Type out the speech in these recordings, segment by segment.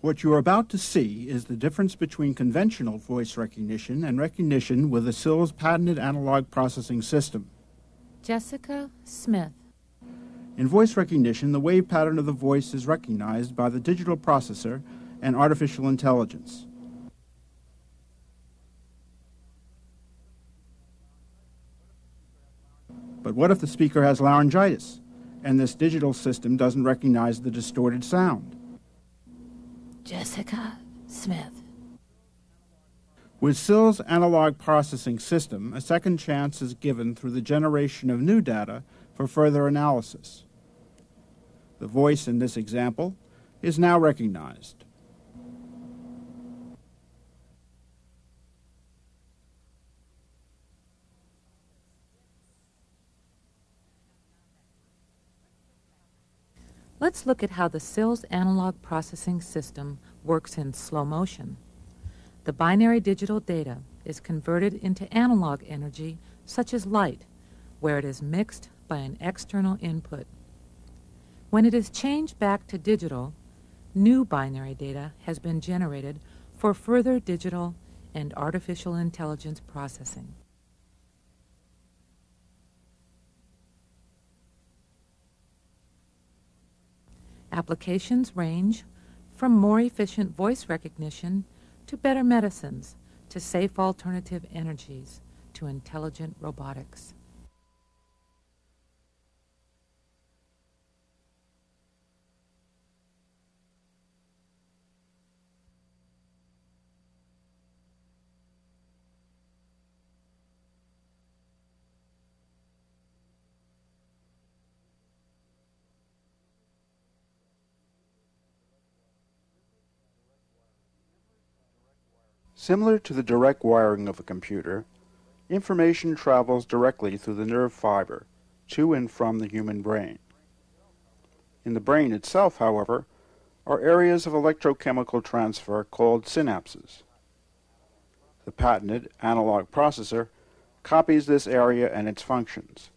What you are about to see is the difference between conventional voice recognition and recognition with the SILS patented analog processing system. Jessica Smith. In voice recognition, the wave pattern of the voice is recognized by the digital processor and artificial intelligence. But what if the speaker has laryngitis, and this digital system doesn't recognize the distorted sound? Jessica Smith. With SILS analog processing system, a second chance is given through the generation of new data for further analysis. The voice in this example is now recognized. Let's look at how the SILS analog processing system works in slow motion. The binary digital data is converted into analog energy, such as light, where it is mixed by an external input. When it is changed back to digital, new binary data has been generated for further digital and artificial intelligence processing. Applications range from more efficient voice recognition to better medicines, to safe alternative energies, to intelligent robotics. Similar to the direct wiring of a computer, information travels directly through the nerve fiber to and from the human brain. In the brain itself, however, are areas of electrochemical transfer called synapses. The patented analog processor copies this area and its functions,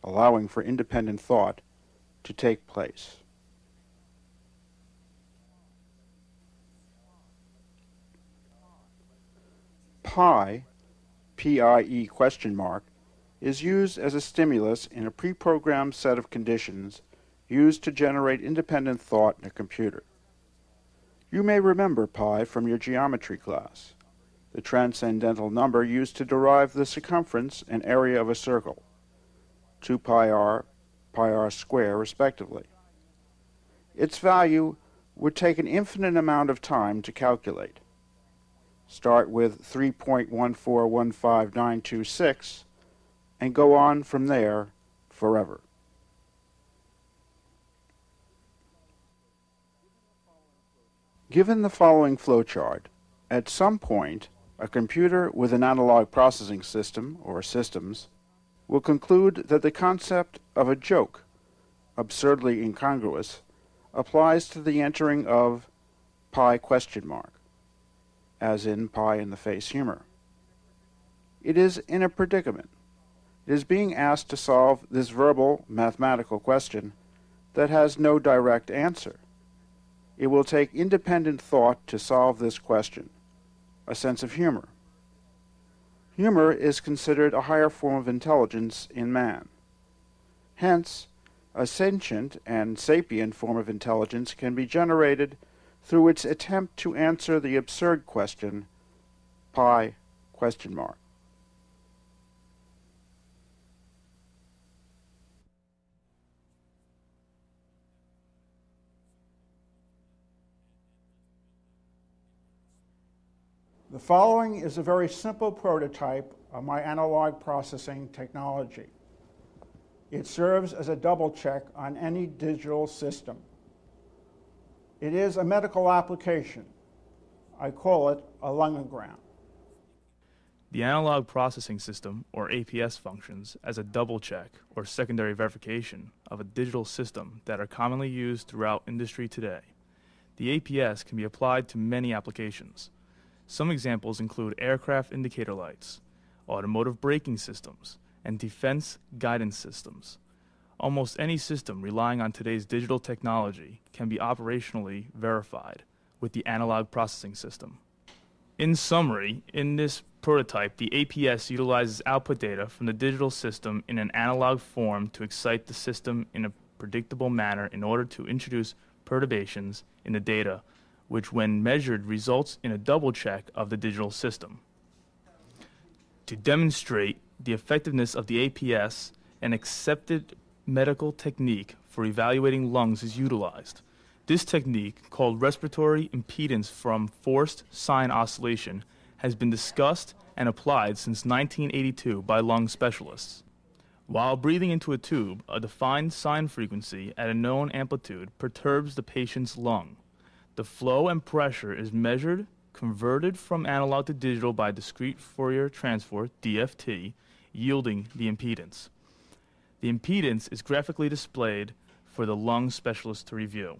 allowing for independent thought to take place. Pi, P-I-E question mark, is used as a stimulus in a pre-programmed set of conditions used to generate independent thought in a computer. You may remember pi from your geometry class, the transcendental number used to derive the circumference and area of a circle, 2 pi r, pi r square respectively. Its value would take an infinite amount of time to calculate. Start with 3.1415926 and go on from there forever. Given the following flowchart, at some point, a computer with an analog processing system, or systems, will conclude that the concept of a joke, absurdly incongruous, applies to the entering of pi question mark, as in pie-in-the-face humor. It is in a predicament. It is being asked to solve this verbal, mathematical question that has no direct answer. It will take independent thought to solve this question, a sense of humor. Humor is considered a higher form of intelligence in man. Hence, a sentient and sapient form of intelligence can be generated through its attempt to answer the absurd question, pi question mark. The following is a very simple prototype of my analog processing technology. It serves as a double check on any digital system. It is a medical application. I call it a lungogram. The analog processing system, or APS, functions as a double check or secondary verification of a digital system that are commonly used throughout industry today. The APS can be applied to many applications. Some examples include aircraft indicator lights, automotive braking systems, and defense guidance systems. Almost any system relying on today's digital technology can be operationally verified with the analog processing system. In summary, in this prototype, the APS utilizes output data from the digital system in an analog form to excite the system in a predictable manner in order to introduce perturbations in the data, which when measured results in a double check of the digital system. To demonstrate the effectiveness of the APS, an accepted medical technique for evaluating lungs is utilized. This technique, called respiratory impedance from forced sine oscillation, has been discussed and applied since 1982 by lung specialists. While breathing into a tube, a defined sine frequency at a known amplitude perturbs the patient's lung. The flow and pressure is measured, converted from analog to digital by discrete Fourier transform, DFT, yielding the impedance. The impedance is graphically displayed for the lung specialist to review.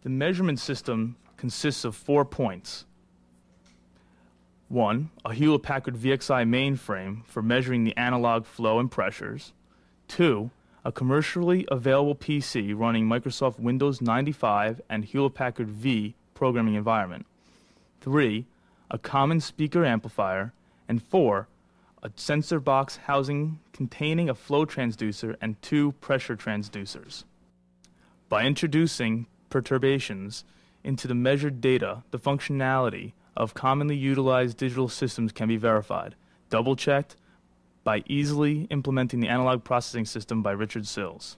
The measurement system consists of 4 points. 1, a Hewlett-Packard VXI mainframe for measuring the analog flow and pressures. 2, a commercially available PC running Microsoft Windows 95 and Hewlett-Packard V programming environment. 3, a common speaker amplifier. And 4, a sensor box housing containing a flow transducer and 2 pressure transducers. By introducing perturbations into the measured data, the functionality of commonly utilized digital systems can be verified, double-checked by easily implementing the analog processing system by Richard Sills.